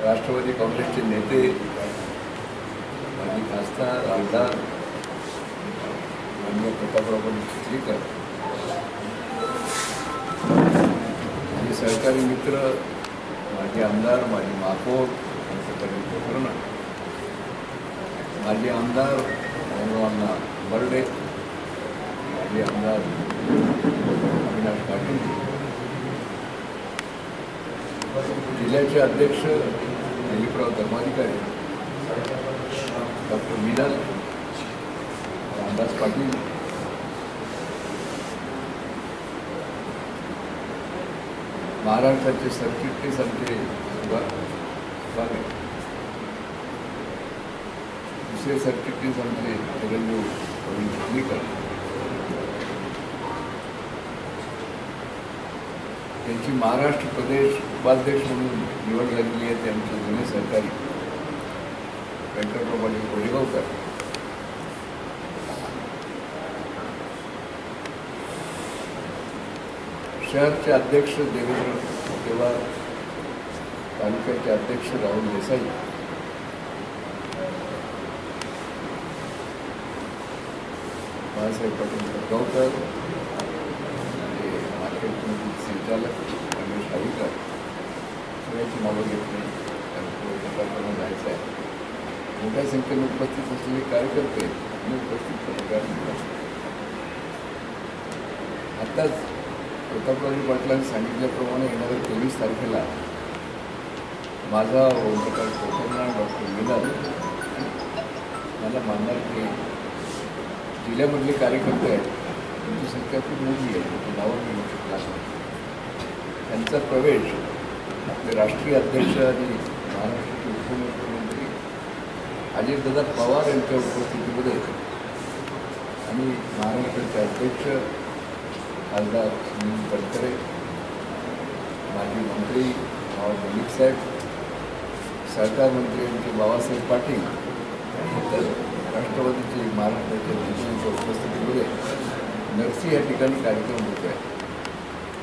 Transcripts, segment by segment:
राष्ट्रवादी काँग्रेसचे नेते, माजी खासदार, आमदार माननीय प्रतापराव चिखलीकर आणि सहकारी मित्र, माजी आमदार, माजी महापौर प्रकरण, माजी आमदार अण्णा बर्डे, माजी आमदार अविनाश पाटील, जिल्ह्याचे अध्यक्ष दिलीपराव धर्माधिकारी, डॉक्टर मीनल, रामदास पाटील, महाराष्ट्राचे सरचिटणीस आमचे दुसरे सरचिटणीस आमचे चिरंजीव प्रवीण चिखलीकर, त्यांची महाराष्ट्र प्रदेश उपाध्यक्ष म्हणून निवड झालेली आहे. ते आमचे जुने सहकारी व्यंकटराव पाटील कोळेगावकर, शहरचे अध्यक्ष देवेंद्र पवार, तालुक्याचे अध्यक्ष राहुल देसाई, बाळासाहेब पाटील गावकर, मार्केट कमिटीचे संचालक रमेश हाईकर, सगळ्यांची नावं घेत नाही कारण जायचं आहे. मोठ्या संख्येने उपस्थित असलेले कार्यकर्ते आणि उपस्थित पत्रकार मिळतात. आत्ताच प्रतापराव पाटलांनी सांगितल्याप्रमाणे येणाऱ्या 23 तारखेला माझा ओंकार कोकणना डॉक्टर मीनल मला मानणार की जिल्ह्यामधले कार्यकर्ते आहेत, त्यांची संख्या खूप मोठी आहे, त्यांची नावं घेऊ शकला. त्यांचा प्रवेश आपले राष्ट्रीय अध्यक्ष आणि महाराष्ट्राचे उपमुख्यमंत्री अजितदादा पवार यांच्या उपस्थितीमध्ये आणि महाराष्ट्राचे अध्यक्ष खासदार सुनील तटकरे, माजी मंत्री नवाब मलिक साहेब, सहकार मंत्री यांचे बाबासाहेब पाटील आणि इतर राष्ट्रवादीचे महाराष्ट्राच्या नेत्यांच्या उपस्थितीमध्ये नरसी या ठिकाणी कार्यक्रम होतो आहे.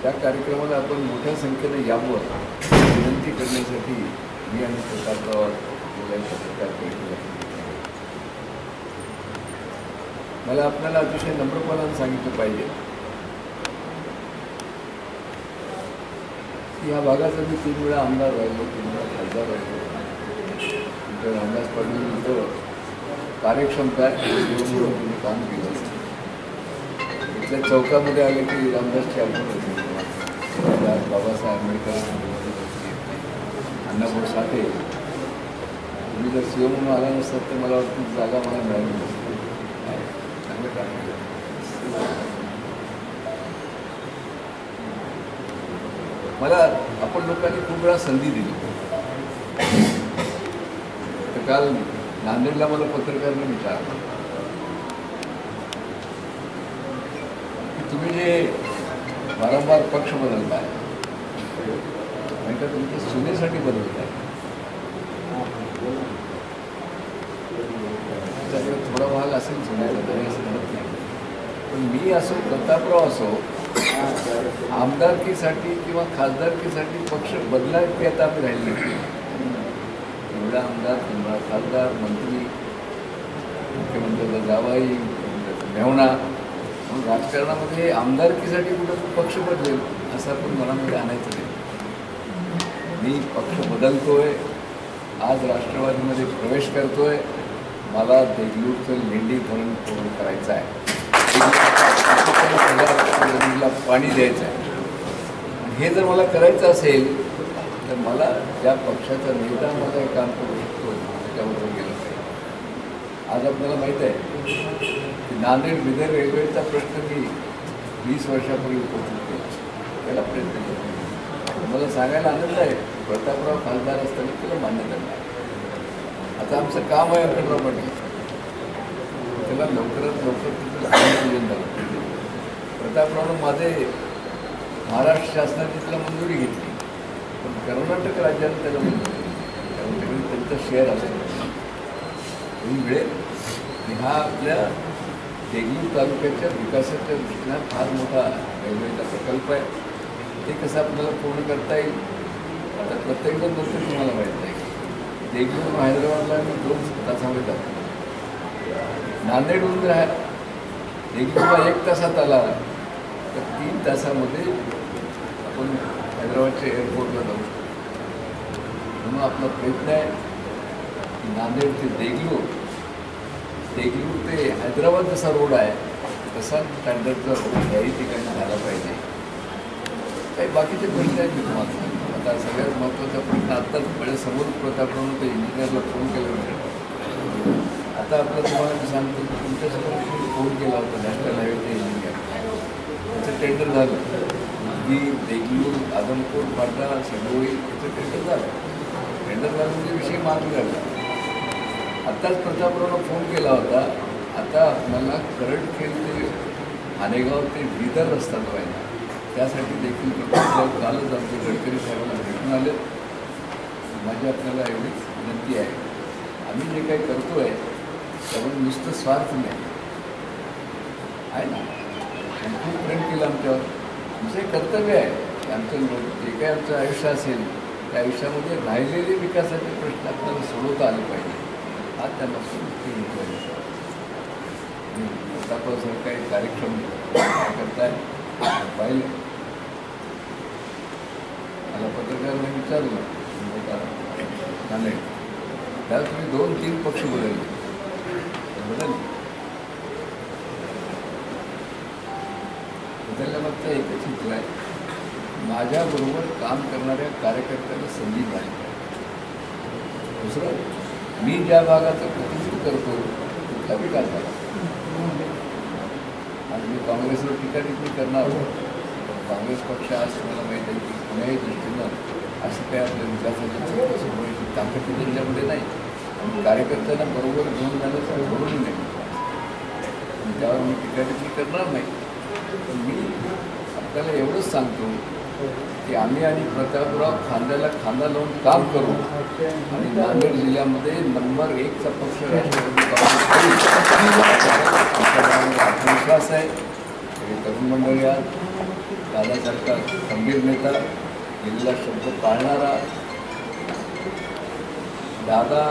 त्या कार्यक्रमाला आपण मोठ्या संख्येने यावं विनंती करण्यासाठी मी आणि प्रतापराव पत्रकार परिषदेला मला आपल्याला अतिशय नम्रपणाने सांगितलं पाहिजे की या भागाचा मी 3 वेळा आमदार राहिलो, 3 वेळा खासदार राहिलो. नंतर रामदास पाटील इथं कार्यक्षमता म्हणून तुम्ही काम केलं. इथल्या चौकामध्ये आले की रामदासची आठवण होती. बाबासाहेब आंबेडकर, अण्णाभाऊ साठे, तुम्ही जर सीओ म्हणून आला नसतात तर मला वाटतं जागा मला मिळाली नसती. चांगलं काम केलं. मला आपण लोकांनी खूप वेळा संधी दिली. तर काल नांदेडला मला पत्रकारांनी विचारलं की तुम्ही जे वारंवार पक्ष बदलताय म्हणजे तुमच्या सुनेसाठी बदलताय, त्याच्याकडे थोडा भाग असेल सुनेचा, तरी असं म्हणत नाही. पण मी असो, प्रतापराव असो, आमदारकीसाठी किंवा खासदारकीसाठी पक्ष बदलायचे आता आम्ही राहिले नाही. एवढा आमदार, तेवढा खासदार, मंत्री, मुख्यमंत्र्याचा जावाई, मुख्यमंत्र्याचा मेहुणा, म्हणून राजकारणामध्ये आमदारकीसाठी कुठं पक्ष बदलेल असं आपण मनामध्ये आणायचं नाही. मी पक्ष बदलतोय, आज राष्ट्रवादीमध्ये प्रवेश करतोय. मला देगलूरचं लेंडी धरण पूर्ण करायचं आहे, पाणी द्यायचं आहे. हे जर मला करायचं असेल तर मला ज्या पक्षाचा नेता मला हे काम करू शकतो त्याच्याबरोबर गेलं पाहिजे. आज आपल्याला माहीत आहे की नांदेड बिदर रेल्वेचा प्रश्न मी 20 वर्षापूर्वी उपस्थित केला, त्याला प्रयत्न केला. मला सांगायला आनंद आहे प्रतापराव खासदार असताना त्याला मान्यता मिळाली. आता आमचं काम आहे व्यंकटराव पाटील, त्याला लवकरात लवकर तिथं भूमिपूजन झालं. प्रतापरावनं माझे महाराष्ट्र शासनाने त्याला मंजुरी घेतली, पण कर्नाटक राज्याने त्याला मंजुरी घेतली, कारण तिकडे त्यांचा शेअर असेल म्हणून मिळेल. आणि हा आपल्या देगलूर तालुक्याच्या विकासाच्या दृष्टीनं फार मोठा रेल्वेचा प्रकल्प आहे. ते कसं आपल्याला पूर्ण करता येईल आता प्रत्येकजण नंतर तुम्हाला माहीत नाही देगलूरून हैदराबादला आम्ही 2 तासामध्ये जातो. नांदेडहून जर देगलूरला 1 तासात आला तर 3 तासामध्ये आपण हैदराबादच्या एअरपोर्टला जाऊ शकतो. म्हणून आपला प्रयत्न आहे की नांदेड ते देगलूर ते हैदराबाद जसा रोड आहे तसा स्टँडर्डचा रोड याही ठिकाणी झाला पाहिजे. काही बाकीचे प्रश्न आहेत मी तुम्हाला सांगतो. आता सगळ्यात महत्त्वाचा प्रश्न आत्ताच माझ्या समोर प्रतापराव ते इंजिनियरला फोन केला होता. आता आपलं तुम्हाला मी सांगतो की तुमच्यासमोर फोन केला होता नॅशनल हायवेचे इंजिनियर. त्याचं टेंडर झालं की देगलूर आदमपूर फाटा सगळी याचं टेंडर झालं. टेंडर झालं म्हणजे विषय मार्ग झाला. आत्ताच प्रतापरावला फोन केला होता. आता आपल्याला करडखेड ते हानेगाव ते बिदर रस्ता जो आहे ना त्यासाठी देखील प्रतापराव कालच आमचे गडकरी साहेबांना भेटून आले. माझी आपल्याला एवढीच विनंती आहे, आम्ही जे काही करतो आहे त्यामुळे नुसतं स्वार्थ नाही आहे ना. खूप प्रेम केलं आमच्यावर. आमचं एक कर्तव्य आहे की आमचं जे काही आमचं आयुष्य असेल त्या आयुष्यामध्ये राहिलेले विकासाचे प्रश्न आपल्याला सोडवता आले पाहिजे. हा त्यांना मुख्य हेतू आहे. प्रतापराव काही कार्यक्रम काय करताय पाहिलं. मला पत्रकारांनी विचारलं नाही त्याला तुम्ही 2-3 पक्ष बदलले बदलल्यामागचा एकच हेतू आहे, माझ्याबरोबर काम करणाऱ्या कार्यकर्त्याला संधी झाली. दुसरं, मी ज्या भागाचं प्रतिनिधित्व करतो कुठला विकास झाला. आज मी काँग्रेसवर टीका करणार काँग्रेस पक्ष आज तुम्हाला माहीत आहे की कुणाही दृष्टीनं असं काय आपल्या विकासाच्या समोरची ताकद त्यांच्यामध्ये नाही. आणि कार्यकर्त्यांना बरोबर घेऊन जाण्याचं धोरण नाही. त्यावर मी टीका करणार नाही. पण मी आपल्याला एवढंच सांगतो की आम्ही आणि प्रतापराव खांद्याला खांदा लावून काम करू आणि नांदेड जिल्ह्यामध्ये नंबर 1चा पक्ष राष्ट्रवादी काँग्रेस आत्मविश्वास आहे. सगळे तरुण मंडळी आज दादासारखा खंबीर नेता, दिलेला शब्द पाळणारा दादा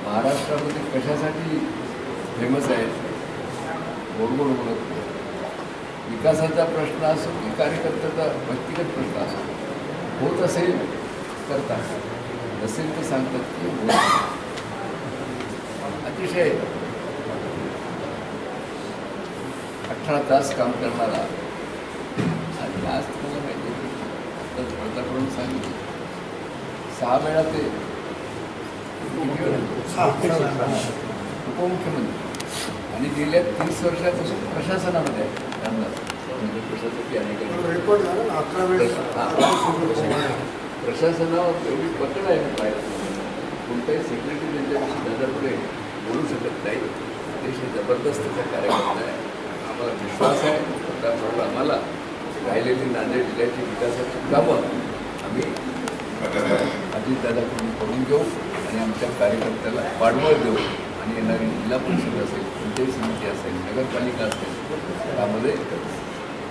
महाराष्ट्रामध्ये कशासाठी फेमस आहे. गोडगोड बोलत विकासाचा प्रश्न असो की कार्यकर्त्याचा व्यक्तिगत प्रश्न असो, होत असेल करतात, नसेल तर सांगतात की होत. अतिशय 18 तास काम करणारा आणि आज तुम्हाला माहिती आहे प्रतापराव सांगितलं 6 वेळा ते उपमुख्यमंत्री आणि गेल्या 30 वर्षापासून प्रशासनामध्ये आहे. म्हणजे प्रशासकीय अनेक प्रशासनावर एवढी पकड आहे पाहिजे. कोणताही सेक्रेटरी त्यांच्याविषयी दादापुढे बोलू शकत नाही. अतिशय जबरदस्तीचा कार्यकर्ता आहे. आम्हाला विश्वास आहे प्रतापराव आम्हाला राहिलेली नांदेड जिल्ह्याची विकासाची कामं आम्ही अजितदादाकडून करून घेऊ आणि आमच्या कार्यकर्त्याला पाठबळ देऊ. आणि येणारी जिल्हा परिषद असेल, पंचायत समिती असेल, नगरपालिका असेल, त्यामध्ये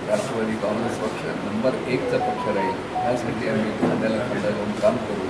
राष्ट्रवादी काँग्रेस पक्ष नंबर 1चा पक्ष राहील. यासाठी आम्ही खांद्याला खांदा लावून काम करू.